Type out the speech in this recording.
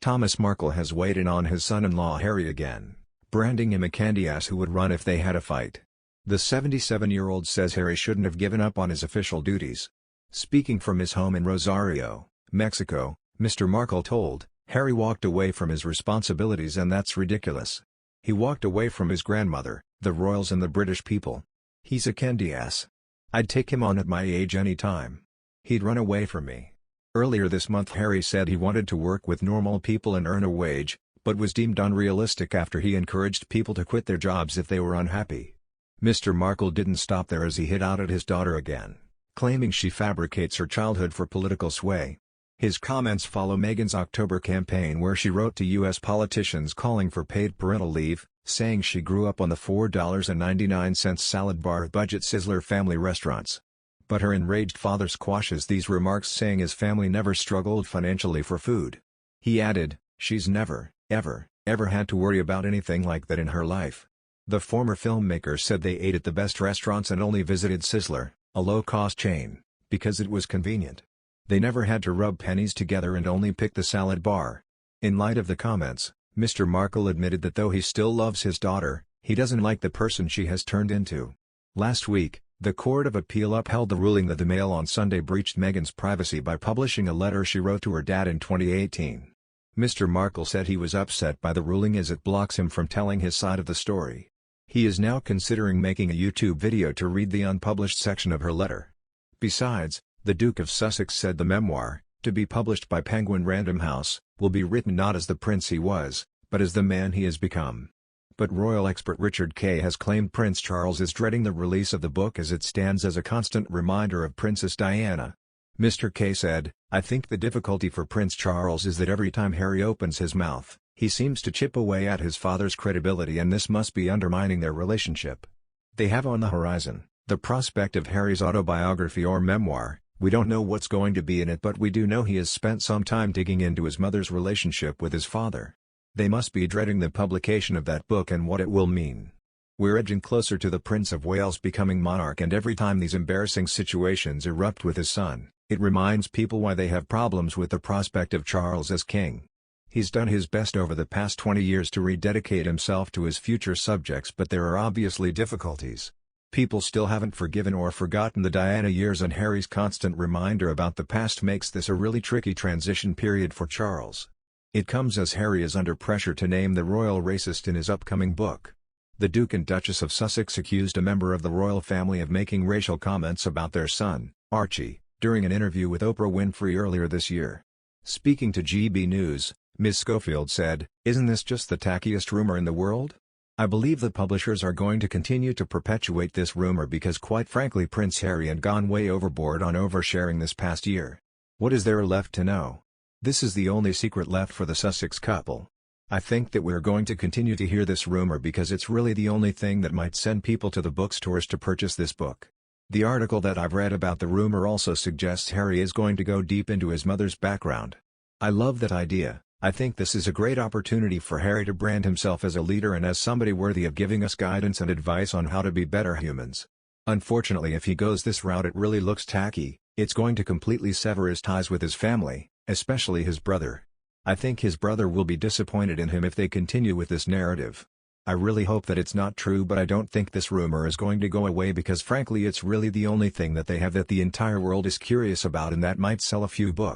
Thomas Markle has weighed in on his son-in-law Harry again, branding him a candy-ass who would run if they had a fight. The 77-year-old says Harry shouldn't have given up on his official duties. Speaking from his home in Rosario, Mexico, Mr. Markle told, "Harry walked away from his responsibilities and that's ridiculous. He walked away from his grandmother, the royals and the British people. He's a candy-ass. I'd take him on at my age any time. He'd run away from me." Earlier this month Harry said he wanted to work with normal people and earn a wage, but was deemed unrealistic after he encouraged people to quit their jobs if they were unhappy. Mr. Markle didn't stop there as he hit out at his daughter again, claiming she fabricates her childhood for political sway. His comments follow Meghan's October campaign where she wrote to U.S. politicians calling for paid parental leave, saying she grew up on the $4.99 salad bar at budget Sizzler family restaurants. But her enraged father squashes these remarks, saying his family never struggled financially for food. He added, "She's never, ever had to worry about anything like that in her life." The former filmmaker said they ate at the best restaurants and only visited Sizzler, a low-cost chain, because it was convenient. They never had to rub pennies together and only pick the salad bar. In light of the comments, Mr. Markle admitted that though he still loves his daughter, he doesn't like the person she has turned into. Last week, the Court of Appeal upheld the ruling that the Mail on Sunday breached Meghan's privacy by publishing a letter she wrote to her dad in 2018. Mr. Markle said he was upset by the ruling as it blocks him from telling his side of the story. He is now considering making a YouTube video to read the unpublished section of her letter. Besides, the Duke of Sussex said the memoir, to be published by Penguin Random House, will be written not as the prince he was, but as the man he has become. But royal expert Richard Kay has claimed Prince Charles is dreading the release of the book as it stands as a constant reminder of Princess Diana. Mr. Kay said, "I think the difficulty for Prince Charles is that every time Harry opens his mouth, he seems to chip away at his father's credibility, and this must be undermining their relationship. They have on the horizon the prospect of Harry's autobiography or memoir. We don't know what's going to be in it, but we do know he has spent some time digging into his mother's relationship with his father. They must be dreading the publication of that book and what it will mean. We're edging closer to the Prince of Wales becoming monarch, and every time these embarrassing situations erupt with his son, it reminds people why they have problems with the prospect of Charles as king. He's done his best over the past 20 years to rededicate himself to his future subjects, but there are obviously difficulties. People still haven't forgiven or forgotten the Diana years, and Harry's constant reminder about the past makes this a really tricky transition period for Charles. It comes as Harry is under pressure to name the royal racist in his upcoming book. The Duke and Duchess of Sussex accused a member of the royal family of making racial comments about their son, Archie, during an interview with Oprah Winfrey earlier this year. Speaking to GB News, Ms. Schofield said, "Isn't this just the tackiest rumor in the world? I believe the publishers are going to continue to perpetuate this rumor because quite frankly Prince Harry had gone way overboard on oversharing this past year. What is there left to know? This is the only secret left for the Sussex couple. I think that we're going to continue to hear this rumor because it's really the only thing that might send people to the bookstores to purchase this book." The article that I've read about the rumor also suggests Harry is going to go deep into his mother's background. I love that idea. I think this is a great opportunity for Harry to brand himself as a leader and as somebody worthy of giving us guidance and advice on how to be better humans. Unfortunately, if he goes this route, it really looks tacky. It's going to completely sever his ties with his family, especially his brother. I think his brother will be disappointed in him if they continue with this narrative. I really hope that it's not true, but I don't think this rumor is going to go away because frankly it's really the only thing that they have that the entire world is curious about, and that might sell a few books.